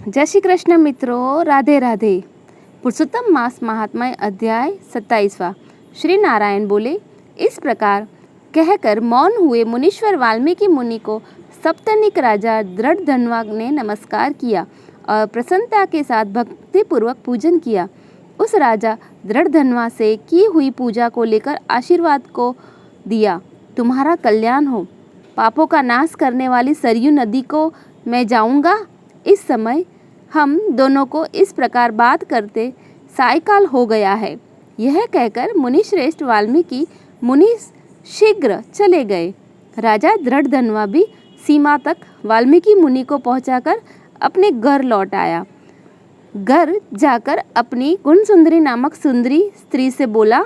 जय श्री कृष्ण मित्रों, राधे राधे। पुरुषोत्तम मास महात्म्य अध्याय 27वां। श्री नारायण बोले, इस प्रकार कहकर मौन हुए मुनीश्वर वाल्मीकि मुनि को सप्तनिक राजा दृढ़धन्वा ने नमस्कार किया और प्रसन्नता के साथ भक्तिपूर्वक पूजन किया। उस राजा दृढ़धन्वा से की हुई पूजा को लेकर आशीर्वाद को दिया, तुम्हारा कल्याण हो। पापों का नाश करने वाली सरयू नदी को मैं जाऊंगा। इस समय हम दोनों को इस प्रकार बात करते सायकाल हो गया है। यह कहकर मुनि श्रेष्ठ वाल्मीकि मुनि शीघ्र चले गए। राजा दृढ़धन्वा भी सीमा तक वाल्मीकि मुनि को पहुंचाकर अपने घर लौट आया। घर जाकर अपनी गुणसुंदरी नामक सुंदरी स्त्री से बोला।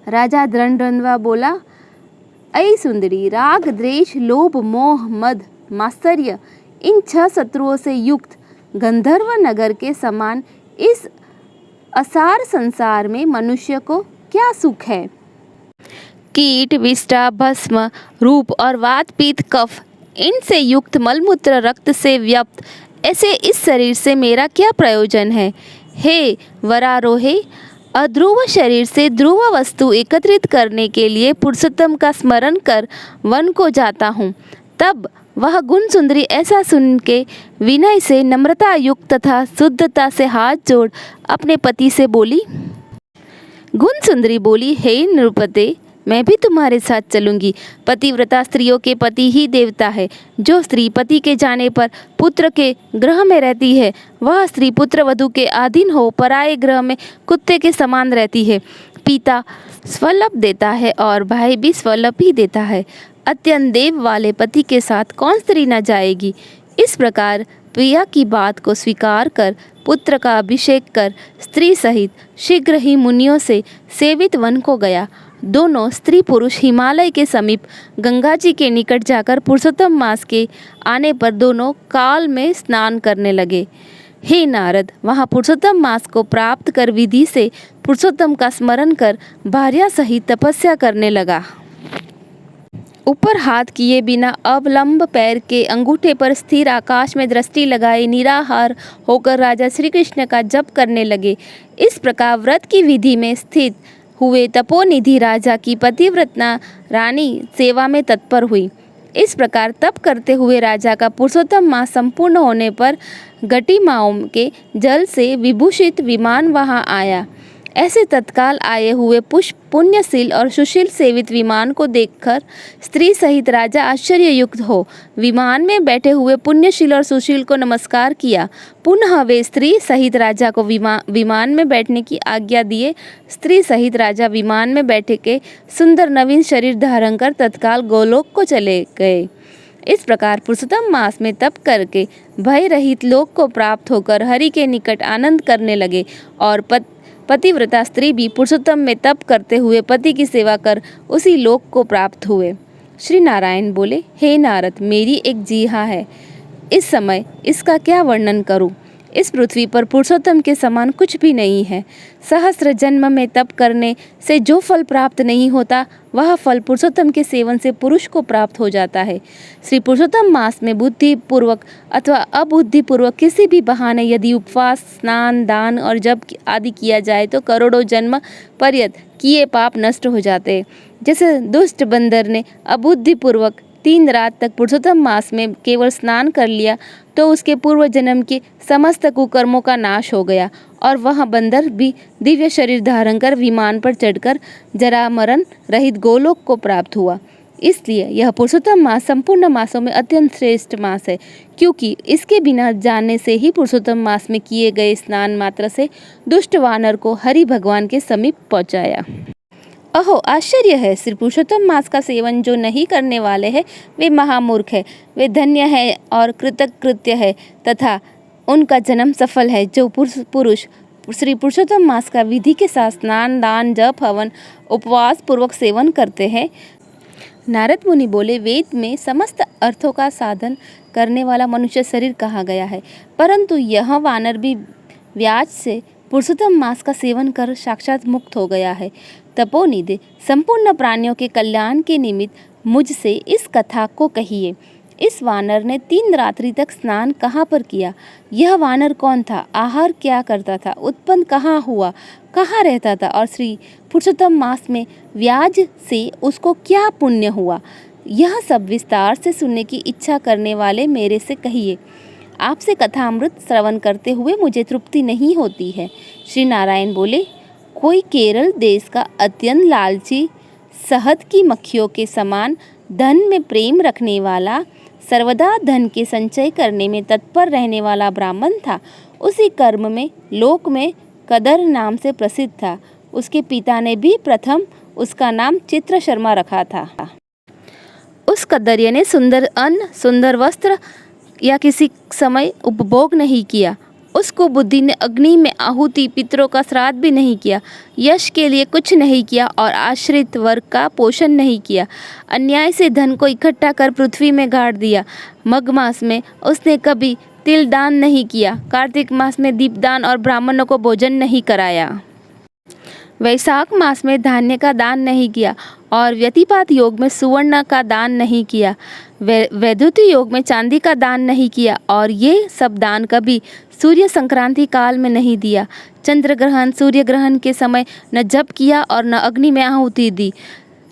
राजा दृढ़धन्वा बोला, ऐ सुंदरी, राग द्वेष लोभ मोह मद मात्सर्य इन 6 शत्रुओं से युक्त गंधर्व नगर के समान इस असार संसार में मनुष्य को क्या सुख है। कीट विष्ठा भस्म रूप और वात पीत कफ इनसे युक्त मलमूत्र रक्त से व्याप्त ऐसे इस शरीर से मेरा क्या प्रयोजन है। हे वरारोहे, अध्रुव शरीर से ध्रुव वस्तु एकत्रित करने के लिए पुरुषोत्तम का स्मरण कर वन को जाता हूँ। तब वह गुण सुंदरी ऐसा सुन के विनय से नम्रता युक्त तथा शुद्धता से हाथ जोड़ अपने पति से बोली। गुण सुंदरी बोली, हे नृपते, मैं भी तुम्हारे साथ चलूंगी। पतिव्रता स्त्रियों के पति ही देवता है। जो स्त्री पति के जाने पर पुत्र के गृह में रहती है, वह स्त्री पुत्र वधू के अधीन हो पराये गृह में कुत्ते के समान रहती है। पिता स्वल्प देता है और भाई भी स्वल्प ही देता है। अत्यंत देव वाले पति के साथ कौन स्त्री न जाएगी। इस प्रकार प्रिया की बात को स्वीकार कर पुत्र का अभिषेक कर स्त्री सहित शीघ्र ही मुनियों से सेवित वन को गया। दोनों स्त्री पुरुष हिमालय के समीप गंगा जी के निकट जाकर पुरुषोत्तम मास के आने पर दोनों काल में स्नान करने लगे। हे नारद, वहाँ पुरुषोत्तम मास को प्राप्त कर विधि से पुरुषोत्तम का स्मरण कर भार्या सहित तपस्या करने लगा। ऊपर हाथ किए बिना अवलंब पैर के अंगूठे पर स्थिर आकाश में दृष्टि लगाए निराहार होकर राजा श्री कृष्ण का जप करने लगे। इस प्रकार व्रत की विधि में स्थित हुए तपोनिधि राजा की पतिव्रता रानी सेवा में तत्पर हुई। इस प्रकार तप करते हुए राजा का पुरुषोत्तम मास संपूर्ण होने पर गटिमाओं के जल से विभूषित विमान वहां आया। ऐसे तत्काल आए हुए पुण्यशील और सुशील सेवित विमान को देखकर स्त्री सहित राजा आश्चर्ययुक्त हो विमान में बैठे हुए पुण्यशील और सुशील को नमस्कार किया। पुनः वे स्त्री सहित राजा को विमान में बैठने की आज्ञा दिए। स्त्री सहित राजा विमान में बैठे के सुंदर नवीन शरीर धारण कर तत्काल गोलोक को चले गए। इस प्रकार पुरुषोत्तम मास में तप करके भय रहित लोक को प्राप्त होकर हरि के निकट आनंद करने लगे और पतिव्रता स्त्री भी पुरुषोत्तम में तप करते हुए पति की सेवा कर उसी लोक को प्राप्त हुए। श्री नारायण बोले, हे नारद, मेरी एक जीहा है। इस समय इसका क्या वर्णन करूं। इस पृथ्वी पर पुरुषोत्तम के समान कुछ भी नहीं है। सहस्र जन्म में तप करने से जो फल प्राप्त नहीं होता, वह फल पुरुषोत्तम के सेवन से पुरुष को प्राप्त हो जाता है। श्री पुरुषोत्तम मास में बुद्धिपूर्वक अथवा अबुद्धिपूर्वक किसी भी बहाने यदि उपवास, स्नान, दान और जप आदि किया जाए तो करोड़ों जन्म पर्यंत किए पाप नष्ट हो जाते हैं। जैसे दुष्ट बंदर ने अबुद्धिपूर्वक 3 रात तक पुरुषोत्तम मास में केवल स्नान कर लिया तो उसके पूर्व जन्म के समस्त कुकर्मों का नाश हो गया और वह बंदर भी दिव्य शरीर धारण कर विमान पर चढ़कर जरा मरण रहित गोलोक को प्राप्त हुआ। इसलिए यह पुरुषोत्तम मास संपूर्ण मासों में अत्यंत श्रेष्ठ मास है, क्योंकि इसके बिना जानने से ही पुरुषोत्तम मास में किए गए स्नान मात्र से दुष्ट वानर को हरि भगवान के समीप पहुँचाया। अहो, आश्चर्य है। श्री पुरुषोत्तम मास का सेवन जो नहीं करने वाले हैं वे महामूर्ख है। वे धन्य है और कृतकृत्य है तथा उनका जन्म सफल है। जो पुरुष श्री पुरुषोत्तम मास का विधि के साथ स्नान, दान, जप, हवन, उपवास पूर्वक सेवन करते हैं। नारद मुनि बोले, वेद में समस्त अर्थों का साधन करने वाला मनुष्य शरीर कहा गया है, परंतु यह वानर भी व्याज से पुरुषोत्तम मास का सेवन कर साक्षात मुक्त हो गया है। तपोनिधि संपूर्ण प्राणियों के कल्याण के निमित्त मुझसे इस कथा को कहिए। इस वानर ने 3 रात्रि तक स्नान कहाँ पर किया? यह वानर कौन था? आहार क्या करता था? उत्पन्न कहाँ हुआ? कहाँ रहता था? और श्री पुरुषोत्तम मास में व्याज से उसको क्या पुण्य हुआ? यह सब विस्तार से सुनने की इच्छा करने वाले मेरे से कहिए। आपसे कथामृत श्रवण करते हुए मुझे तृप्ति नहीं होती है। श्री नारायण बोले, कोई केरल देश का अत्यंत लालची, शहद की मक्खियों के समान धन में प्रेम रखने वाला, सर्वदा धन के संचय करने में तत्पर रहने वाला ब्राह्मण था। उसी कर्म में लोक में कदर नाम से प्रसिद्ध था। उसके पिता ने भी प्रथम उसका नाम चित्र शर्मा रखा था। उस कदर्य ने सुंदर अन्न, सुंदर वस्त्र या किसी समय उपभोग नहीं किया। उसको बुद्धि ने अग्नि में आहुति, पितरों का श्राद्ध भी नहीं किया, यश के लिए कुछ नहीं किया और आश्रित वर्ग का पोषण नहीं किया। अन्याय से धन को इकट्ठा कर पृथ्वी में गाड़ दिया। मघ मास में उसने कभी तिल दान नहीं किया, कार्तिक मास में दीपदान और ब्राह्मणों को भोजन नहीं कराया, वैशाख मास में धान्य का दान नहीं किया और व्यतिपात योग में सुवर्ण का दान नहीं किया, वैद्युति योग में चांदी का दान नहीं किया और ये सब दान कभी सूर्य संक्रांति काल में नहीं दिया। चंद्र ग्रहण, सूर्य ग्रहण के समय न जप किया और न अग्नि में आहुति दी।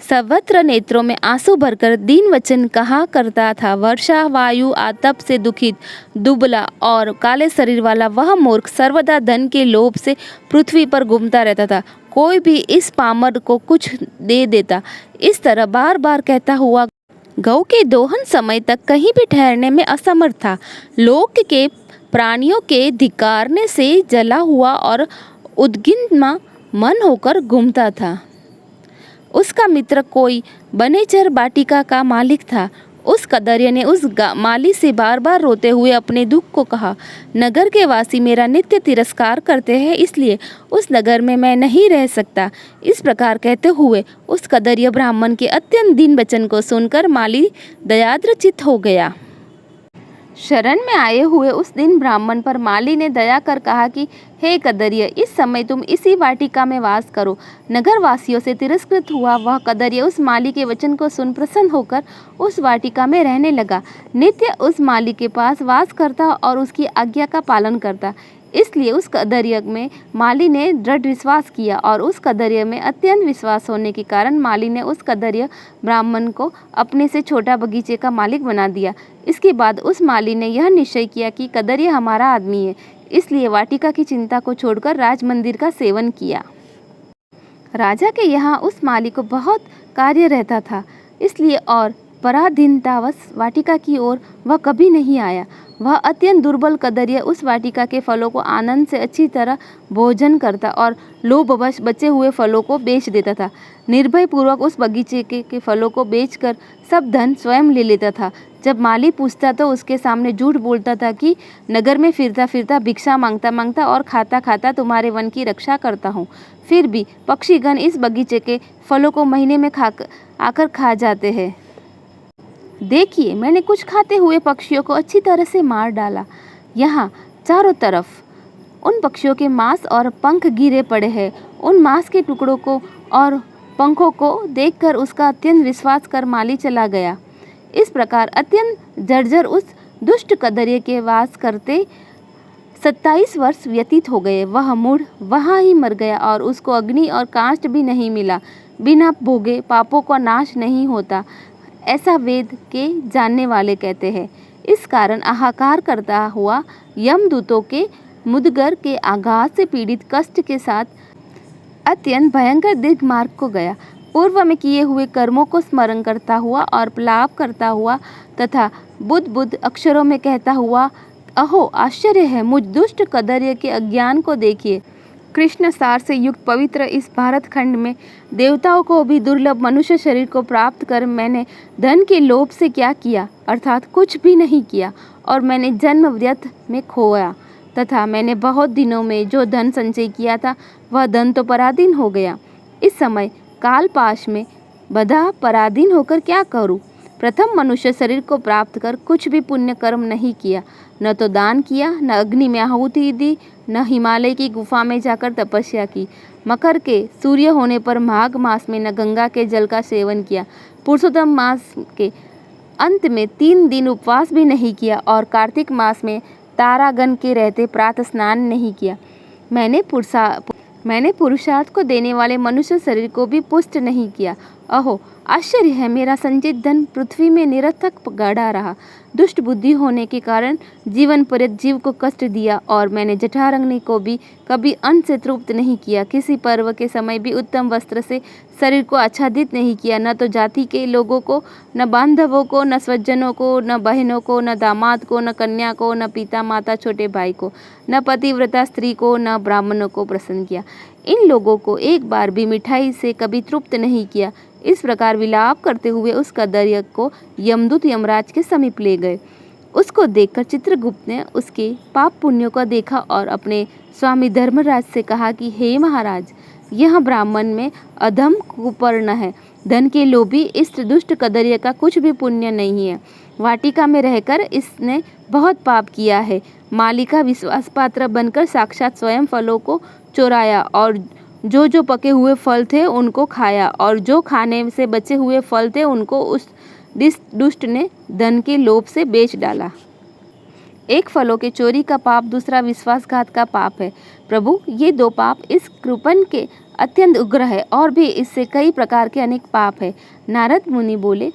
सर्वत्र नेत्रों में आंसू भरकर दीन वचन कहा करता था। वर्षा वायु आतप से दुखित, दुबला और काले शरीर वाला वह मूर्ख सर्वदा धन के लोभ से पृथ्वी पर घूमता रहता था। कोई भी इस पामर को कुछ दे देता। इस तरह बार बार कहता हुआ गौ के दोहन समय तक कहीं भी ठहरने में असमर्थ था। लोक के प्राणियों के धिक्कारने से जला हुआ और उद्गिन्न मन होकर घूमता था। उसका मित्र कोई बनेचर बाटिका का मालिक था। उस कदर्य ने उस माली से बार बार रोते हुए अपने दुख को कहा, नगर के वासी मेरा नित्य तिरस्कार करते हैं, इसलिए उस नगर में मैं नहीं रह सकता। इस प्रकार कहते हुए उस कदर्य ब्राह्मण के अत्यंत दीन वचन को सुनकर माली दयाद्रचित्त हो गया। शरण में आए हुए उस दिन ब्राह्मण पर माली ने दया कर कहा कि हे कदर्य, इस समय तुम इसी वाटिका में वास करो। नगर वासियों से तिरस्कृत हुआ वह कदर्य उस माली के वचन को सुन प्रसन्न होकर उस वाटिका में रहने लगा। नित्य उस माली के पास वास करता और उसकी आज्ञा का पालन करता। इसलिए उस कदर्य में माली ने दृढ़ विश्वास किया और उस कदर्य में अत्यंत विश्वास होने के कारण माली ने उस कदर्य ब्राह्मण को अपने से छोटा बगीचे का मालिक बना दिया। इसके बाद उस माली ने यह निश्चय किया कि कदर्य हमारा आदमी है, इसलिए वाटिका की चिंता को छोड़कर राज मंदिर का सेवन किया। राजा के यहाँ उस माली को बहुत कार्य रहता था, इसलिए और पराधीनतावश वाटिका की ओर वह कभी नहीं आया। वह अत्यंत दुर्बल कदर्य उस वाटिका के फलों को आनंद से अच्छी तरह भोजन करता और लोभवश बचे हुए फलों को बेच देता था। निर्भय पूर्वक उस बगीचे के फलों को बेचकर सब धन स्वयं ले लेता था। जब माली पूछता तो उसके सामने झूठ बोलता था कि नगर में फिरता फिरता भिक्षा मांगता मांगता और खाता खाता तुम्हारे वन की रक्षा करता हूँ। फिर भी पक्षीगण इस बगीचे के फलों को महीने में आकर खा जाते हैं। देखिए, मैंने कुछ खाते हुए पक्षियों को अच्छी तरह से मार डाला। यहाँ चारों तरफ उन पक्षियों के मांस और पंख गिरे पड़े हैं। उन मांस के टुकड़ों को और पंखों को देखकर उसका अत्यंत विश्वास कर माली चला गया। इस प्रकार अत्यंत जर्जर उस दुष्ट कदर्य के वास करते 27 वर्ष व्यतीत हो गए। वह मूढ़ वहाँ ही मर गया और उसको अग्नि और काष्ठ भी नहीं मिला। बिना भोगे पापों का नाश नहीं होता, ऐसा वेद के जानने वाले कहते हैं। इस कारण हाहाकार करता हुआ यमदूतों के मुदगर के आघात से पीड़ित कष्ट के साथ अत्यंत भयंकर दीर्घ मार्ग को गया। पूर्व में किए हुए कर्मों को स्मरण करता हुआ और प्रलाप करता हुआ तथा बुद्ध अक्षरों में कहता हुआ, अहो आश्चर्य है, मुझ दुष्ट कदर्य के अज्ञान को देखिए। कृष्ण सार से युक्त पवित्र इस भारत खंड में देवताओं को भी दुर्लभ मनुष्य शरीर को प्राप्त कर मैंने धन के लोभ से क्या किया, अर्थात कुछ भी नहीं किया, और मैंने जन्म व्यर्थ में खोया तथा मैंने बहुत दिनों में जो धन संचय किया था वह धन तो पराधीन हो गया। इस समय काल पाश में बधा पराधीन होकर क्या करूं? प्रथम मनुष्य शरीर को प्राप्त कर कुछ भी पुण्य कर्म नहीं किया, न तो दान किया, न अग्नि में आहुति दी, न हिमालय की गुफा में जाकर तपस्या की, मकर के सूर्य होने पर माघ मास में न गंगा के जल का सेवन किया, पुरुषोत्तम मास के अंत में 3 दिन उपवास भी नहीं किया और कार्तिक मास में तारागण के रहते प्रातः स्नान नहीं किया। मैंने पुरुषार्थ को देने वाले मनुष्य शरीर को भी पुष्ट नहीं किया। अहो आश्चर्य है, मेरा संचित धन पृथ्वी में निरर्थक गड़ा रहा। दुष्ट बुद्धि होने के कारण जीवन पर्यंत जीव को कष्ट दिया और मैंने जठारग्नि को भी कभी अन्न से तृप्त नहीं किया। किसी पर्व के समय भी उत्तम वस्त्र से शरीर को आच्छादित नहीं किया। न तो जाति के लोगों को, न बांधवों को, न स्वजनों को, न बहनों को, न दामाद को, न कन्या को, न पिता माता छोटे भाई को, न पतिव्रता स्त्री को, न ब्राह्मणों को प्रसन्न किया। इन लोगों को एक बार भी मिठाई से कभी तृप्त नहीं किया। इस प्रकार विलाप करते हुए उस कदर्य को यमदूत यमराज के समीप ले गए। उसको देखकर चित्रगुप्त ने उसके पाप पुण्यों को देखा और अपने स्वामी धर्मराज से कहा कि हे महाराज, यह ब्राह्मण में अधम कुपर्ण है। धन के लोभी इस दुष्ट कदर्य का कुछ भी पुण्य नहीं है। वाटिका में रहकर इसने बहुत पाप किया है। मालिका विश्वास पात्र बनकर साक्षात स्वयं फलों को चुराया और जो पके हुए फल थे उनको खाया और जो खाने से बचे हुए फल थे उनको उस दुष्ट ने धन के लोभ से बेच डाला। एक फलों के चोरी का पाप, दूसरा विश्वासघात का पाप है। प्रभु, ये 2 पाप इस कृपण के अत्यंत उग्र है और भी इससे कई प्रकार के अनेक पाप है। नारद मुनि बोले।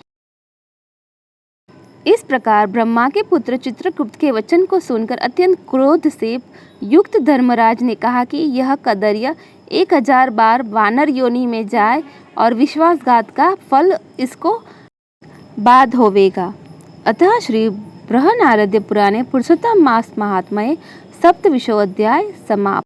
इस प्रकार ब्रह्मा के पुत्र चित्रगुप्त के वचन को सुनकर अत्यंत क्रोध से युक्त धर्मराज ने कहा कि यह कदर्य 1000 बार वानर योनि में जाए और विश्वासघात का फल इसको बाद होवेगा। अतः श्री बृहन्नारद पुराणे पुरुषोत्तम मास महात्म्ये 7वां अध्याय समाप्त।